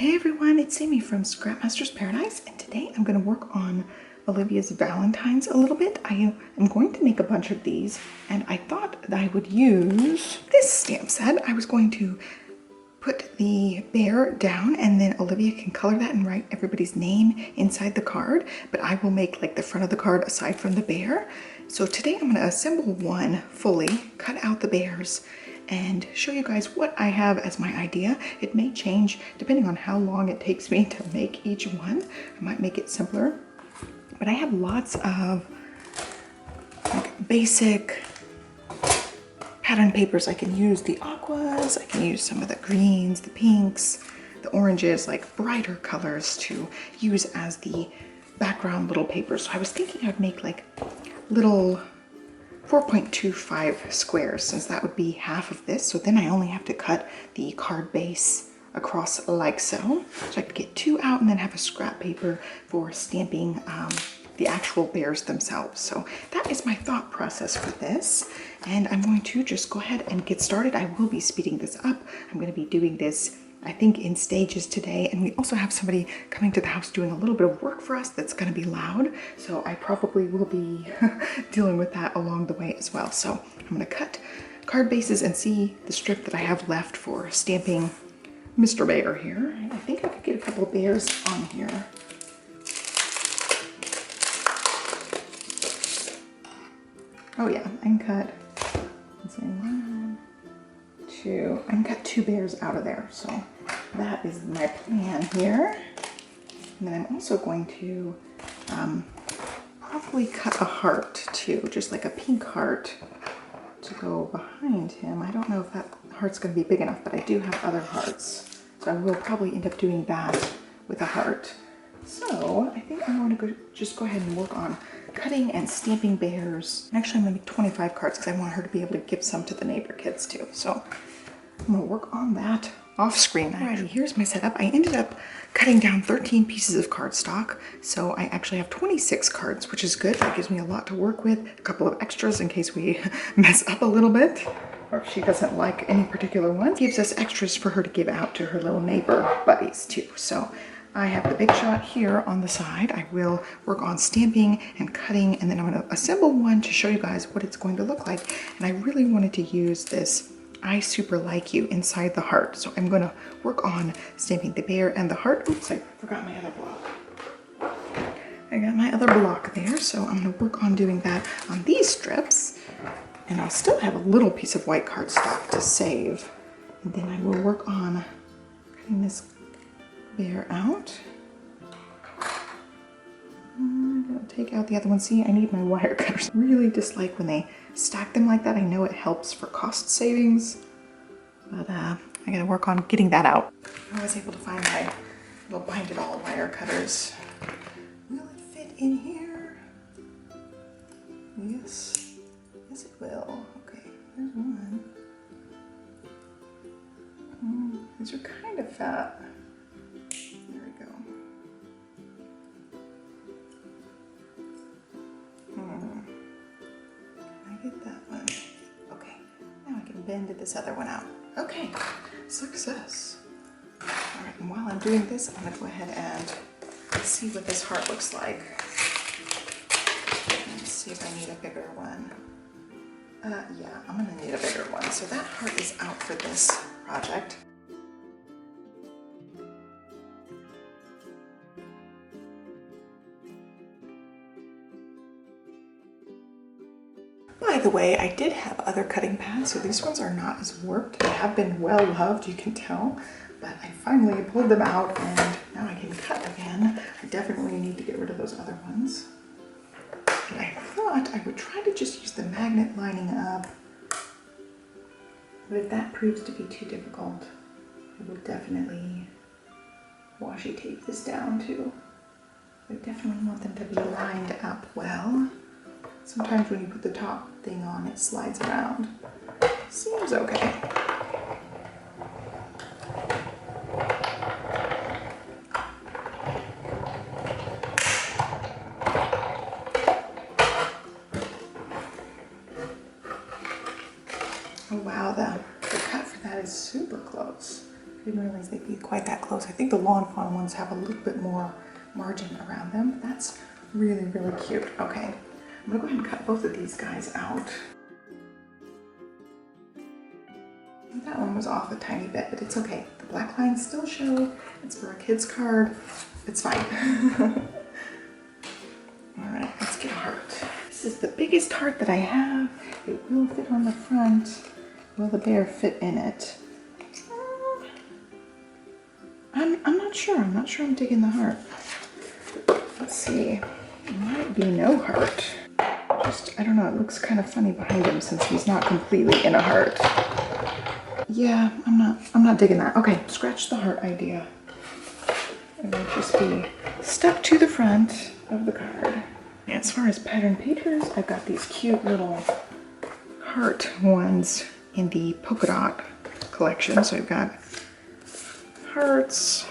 Hey everyone, it's Amy from Scrapmaster's Paradise, and today I'm going to work on Olivia's Valentine's a little bit. I am going to make a bunch of these, and I thought that I would use this stamp set. I was going to put the bear down, and then Olivia can color that and write everybody's name inside the card, but I will make like the front of the card aside from the bear. So today I'm going to assemble one fully, cut out the bears, and show you guys what I have as my idea. It may change depending on how long it takes me to make each one. I might make it simpler, but I have lots of like basic pattern papers I can use. The aquas, I can use some of the greens, the pinks, the oranges, like brighter colors to use as the background little papers. So I was thinking I'd make like little 4.25 squares, since that would be half of this. So then I only have to cut the card base across like so. So I could get two out and then have a scrap paper for stamping the actual bears themselves. So that is my thought process for this. And I'm going to just go ahead and get started. I will be speeding this up. I'm going to be doing this, I think, in stages today. And we also have somebody coming to the house doing a little bit of work for us that's going to be loud. So I probably will be dealing with that along the way as well. So I'm going to cut card bases and see the strip that I have left for stamping Mr. Bear here. I think I could get a couple of bears on here. Oh yeah, I can cut, let's see, one, two, I can cut two bears out of there. So that is my plan here. And then I'm also going to probably cut a heart too, just like a pink heart to go behind him. I don't know if that heart's going to be big enough, but I do have other hearts. So I will probably end up doing that with a heart. So I think I'm going to just go ahead and work on cutting and stamping bears. Actually, I'm going to make 25 cards because I want her to be able to give some to the neighbor kids too. So I'm going to work on that off screen. Alrighty, here's my setup. I ended up cutting down 13 pieces of cardstock. So I actually have 26 cards, which is good. That gives me a lot to work with. A couple of extras in case we mess up a little bit, or if she doesn't like any particular one. It gives us extras for her to give out to her little neighbor buddies too. So I have the big shot here on the side. I will work on stamping and cutting, and then I'm going to assemble one to show you guys what it's going to look like. And I really wanted to use this I Super Like You inside the heart. So I'm going to work on stamping the bear and the heart. Oops, I forgot my other block. I got my other block there, so I'm going to work on doing that on these strips. And I'll still have a little piece of white cardstock to save. And then I will work on cutting this bear out. I'm gonna take out the other one. See, I need my wire cutters. Really dislike when they stack them like that. I know it helps for cost savings, but I gotta work on getting that out. I was able to find my little bind it all wire cutters. Will it fit in here? Yes, yes it will. Okay, there's one. These are kind of fat. There we go. I get that one. Okay, now I can bend this other one out. Okay, success. All right, and while I'm doing this, I'm gonna go ahead and see what this heart looks like. Let's see if I need a bigger one. Yeah, I'm gonna need a bigger one. So that heart is out for this project. By the way, I did have other cutting pads, so these ones are not as warped. They have been well loved, you can tell, but I finally pulled them out and now I can cut again. I definitely need to get rid of those other ones. And I thought I would try to just use the magnet lining up, but if that proves to be too difficult, I will definitely washi tape this down too. I definitely want them to be lined up well. Sometimes when you put the top thing on, it slides around. Seems okay. Oh wow, the cut for that is super close. I didn't realize they'd be quite that close. I think the Lawn Fawn ones have a little bit more margin around them. That's really, really cute. Okay, I'm gonna go ahead and cut both of these guys out. That one was off a tiny bit, but it's okay. The black lines still show. It's for a kid's card. It's fine. All right, let's get a heart. This is the biggest heart that I have. It will fit on the front. Will the bear fit in it? I'm not sure. I'm not sure I'm digging the heart. Let's see. It might be no heart. I don't know. It looks kind of funny behind him since he's not completely in a heart. Yeah, I'm not digging that. Okay, scratch the heart idea. It will just be stuck to the front of the card. And as far as pattern papers, I've got these cute little heart ones in the polka dot collection. So I've got hearts.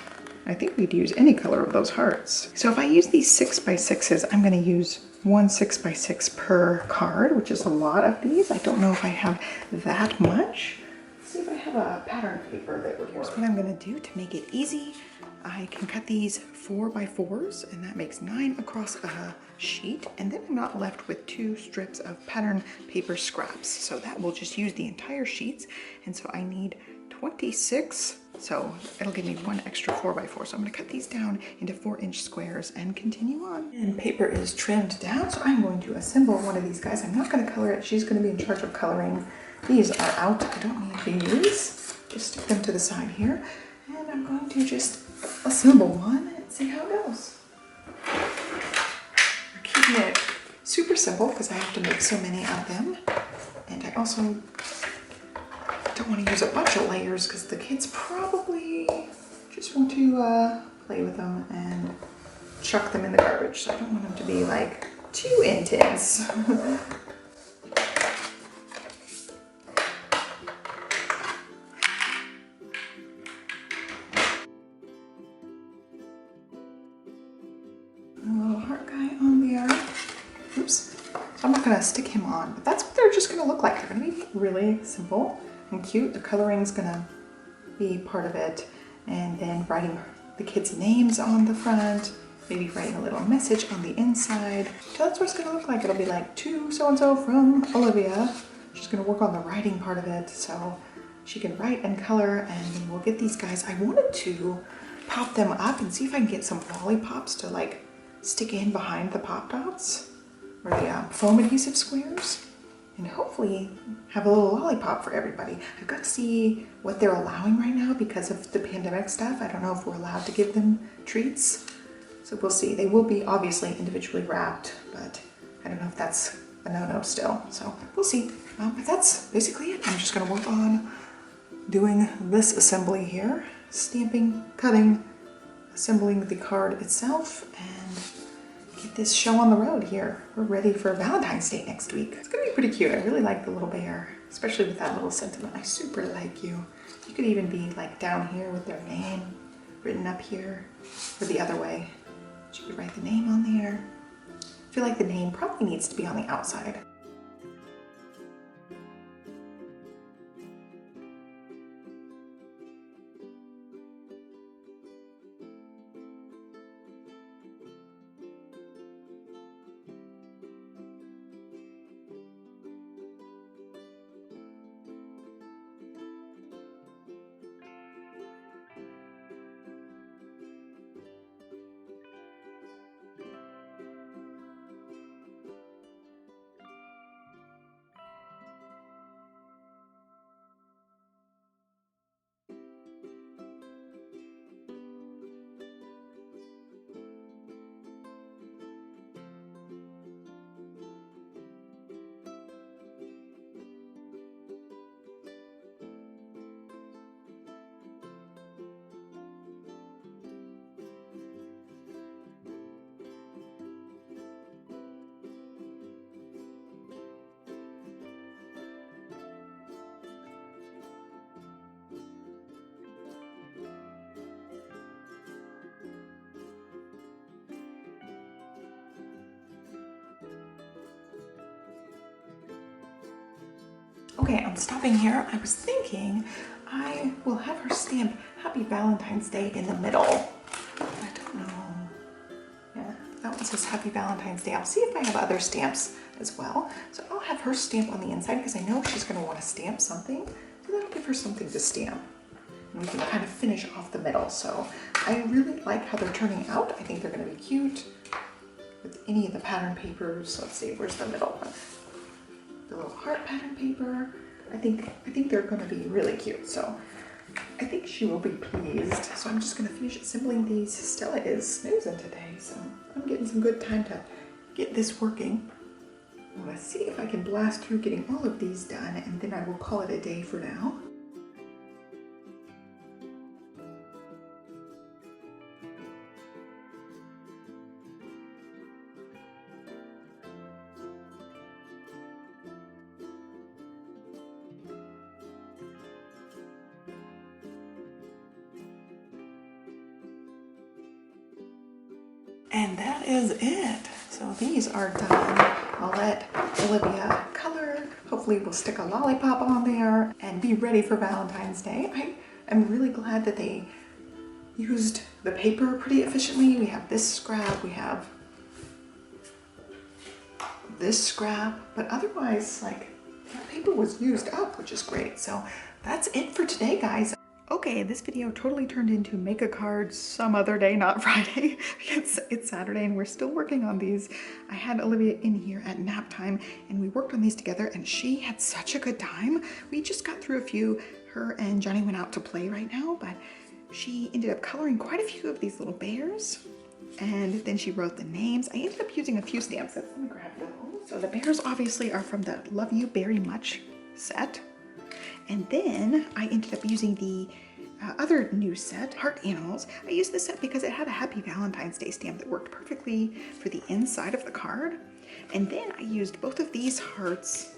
I think we'd use any color of those hearts. So if I use these 6x6s, I'm going to use one 6x6 per card, which is a lot of these. I don't know if I have that much. Let's see if I have a pattern paper that would work. Here's what I'm going to do to make it easy. I can cut these 4x4s, and that makes 9 across a sheet, and then I'm not left with 2 strips of pattern paper scraps. So that will just use the entire sheets, and so I need 26. So it'll give me 1 extra 4x4. So I'm going to cut these down into 4-inch squares and continue on. And paper is trimmed down, so I'm going to assemble one of these guys. I'm not going to color it. She's going to be in charge of coloring. These are out. I don't need these. Just stick them to the side here. And I'm going to just assemble one and see how it goes. I'm keeping it super simple because I have to make so many of them. And I also don't want to use a bunch of layers because the kids probably just want to play with them and chuck them in the garbage. So I don't want them to be like too intense. A little heart guy on there. Oops. So I'm not going to stick him on, but that's what they're just going to look like. They're going to be really simple and cute. The coloring's gonna be part of it, and then writing the kids' names on the front, maybe writing a little message on the inside. So that's what it's gonna look like. It'll be like, to so-and-so from Olivia. She's gonna work on the writing part of it, so she can write and color, and then we'll get these guys. I wanted to pop them up and see if I can get some lollipops to like stick in behind the pop dots, or the foam adhesive squares, and hopefully have a little lollipop for everybody. I've got to see what they're allowing right now because of the pandemic stuff. I don't know if we're allowed to give them treats. So we'll see. They will be obviously individually wrapped, but I don't know if that's a no-no still. So we'll see. But that's basically it. I'm just gonna work on doing this assembly here. Stamping, cutting, assembling the card itself, and get this show on the road here. We're ready for Valentine's Day next week. It's gonna be pretty cute. I really like the little bear, especially with that little sentiment. I super like you. You could even be like down here with their name written up here, or the other way. You could write the name on there. I feel like the name probably needs to be on the outside. Okay, I'm stopping here. I was thinking I will have her stamp Happy Valentine's Day in the middle. I don't know. Yeah, that one says Happy Valentine's Day. I'll see if I have other stamps as well. So I'll have her stamp on the inside because I know she's going to want to stamp something. So that'll give her something to stamp. And we can kind of finish off the middle. So I really like how they're turning out. I think they're going to be cute with any of the pattern papers. Let's see, where's the middle one? The little heart pattern paper. I think they're going to be really cute. So I think she will be pleased. So I'm just going to finish assembling these. Stella is snoozing today, so I'm getting some good time to get this working. I'm going to see if I can blast through getting all of these done, and then I will call it a day for now. And that is it. So these are done. I'll let Olivia color. Hopefully we'll stick a lollipop on there and be ready for Valentine's Day. I am really glad that they used the paper pretty efficiently. We have this scrap, we have this scrap, but otherwise, like, that paper was used up, which is great. So that's it for today, guys. Okay, this video totally turned into make a card some other day, not Friday. It's Saturday and we're still working on these. I had Olivia in here at nap time and we worked on these together and she had such a good time. We just got through a few. Her and Johnny went out to play right now, but she ended up coloring quite a few of these little bears. And then she wrote the names. I ended up using a few stamp sets. Let me grab those. So the bears obviously are from the Love You Beary Much set. And then I ended up using the other new set, Heart Animals. I used this set because it had a Happy Valentine's Day stamp that worked perfectly for the inside of the card. And then I used both of these hearts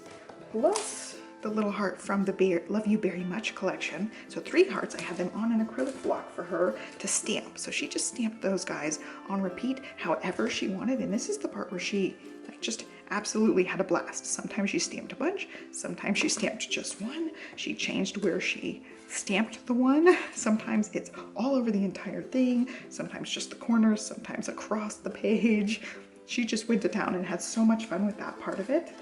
plus the little heart from the Love You Beary Much collection. So 3 hearts. I had them on an acrylic block for her to stamp. So she just stamped those guys on repeat however she wanted. And this is the part where she just absolutely had a blast. Sometimes she stamped a bunch, sometimes she stamped just one. She changed where she stamped the one. Sometimes it's all over the entire thing, sometimes just the corners, sometimes across the page. She just went to town and had so much fun with that part of it.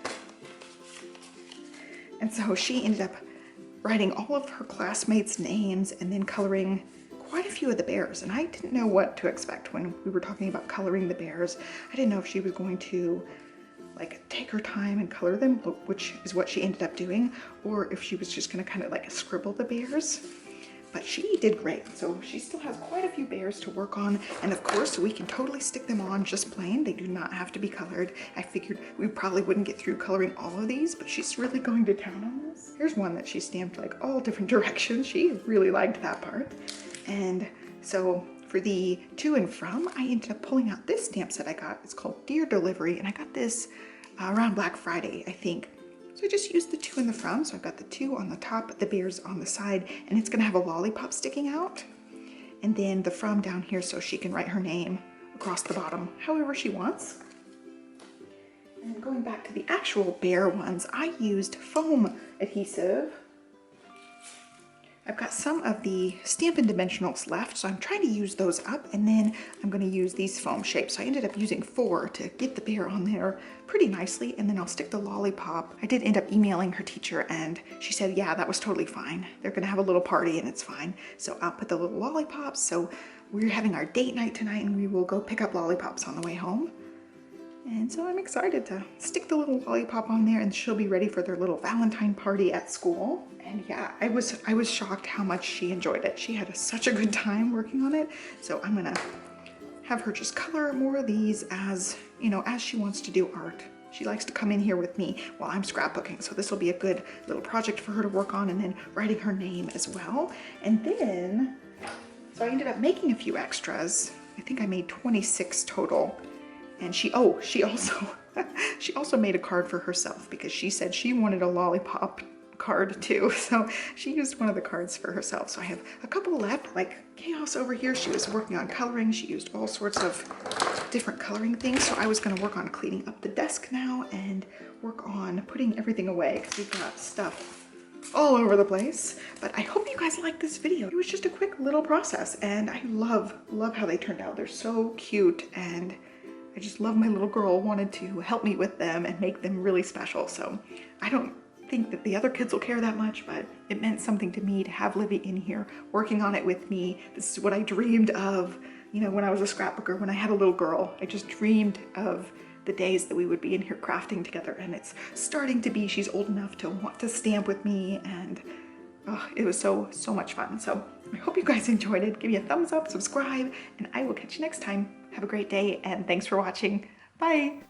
And so she ended up writing all of her classmates' names and then coloring quite a few of the bears. And I didn't know what to expect when we were talking about coloring the bears. I didn't know if she was going to like take her time and color them, which is what she ended up doing, or if she was just gonna kind of like scribble the bears. But she did great. So she still has quite a few bears to work on. And of course we can totally stick them on just plain. They do not have to be colored. I figured we probably wouldn't get through coloring all of these, but she's really going to town on this. Here's one that she stamped like all different directions. She really liked that part. And so for the to and from, I ended up pulling out this stamp set I got. It's called Dear Delivery, and I got this around Black Friday, I think. So I just used the to and the from. So I've got the to on the top, the bears on the side, and it's gonna have a lollipop sticking out. And then the from down here so she can write her name across the bottom, however she wants. And going back to the actual bear ones, I used foam adhesive. I've got some of the Stampin' Dimensionals left, so I'm trying to use those up, and then I'm going to use these foam shapes. So I ended up using 4 to get the bear on there pretty nicely, and then I'll stick the lollipop. I did end up emailing her teacher, and she said, yeah, that was totally fine. They're going to have a little party, and it's fine. So I'll put the little lollipops. So we're having our date night tonight, and we will go pick up lollipops on the way home. And so I'm excited to stick the little lollipop on there, and she'll be ready for their little Valentine party at school. And yeah, I was shocked how much she enjoyed it. She had such a good time working on it. So I'm gonna have her just color more of these as, you know, as she wants to do art. She likes to come in here with me while I'm scrapbooking. So this will be a good little project for her to work on, and then writing her name as well. And then, so I ended up making a few extras. I think I made 26 total. And she also made a card for herself because she said she wanted a lollipop card too. So she used one of the cards for herself. So I have a couple left, like Chaos over here. She was working on coloring. She used all sorts of different coloring things. So I was going to work on cleaning up the desk now and work on putting everything away because we've got stuff all over the place. But I hope you guys liked this video. It was just a quick little process, and I love how they turned out. They're so cute, and I just love my little girl wanted to help me with them and make them really special. So I don't think that the other kids will care that much, but it meant something to me to have Livvy in here working on it with me. This is what I dreamed of, you know, when I was a scrapbooker, when I had a little girl. I just dreamed of the days that we would be in here crafting together, and it's starting to be. She's old enough to want to stamp with me, and oh, it was so much fun. So I hope you guys enjoyed it. Give me a thumbs up, subscribe, and I will catch you next time. Have a great day, and thanks for watching. Bye.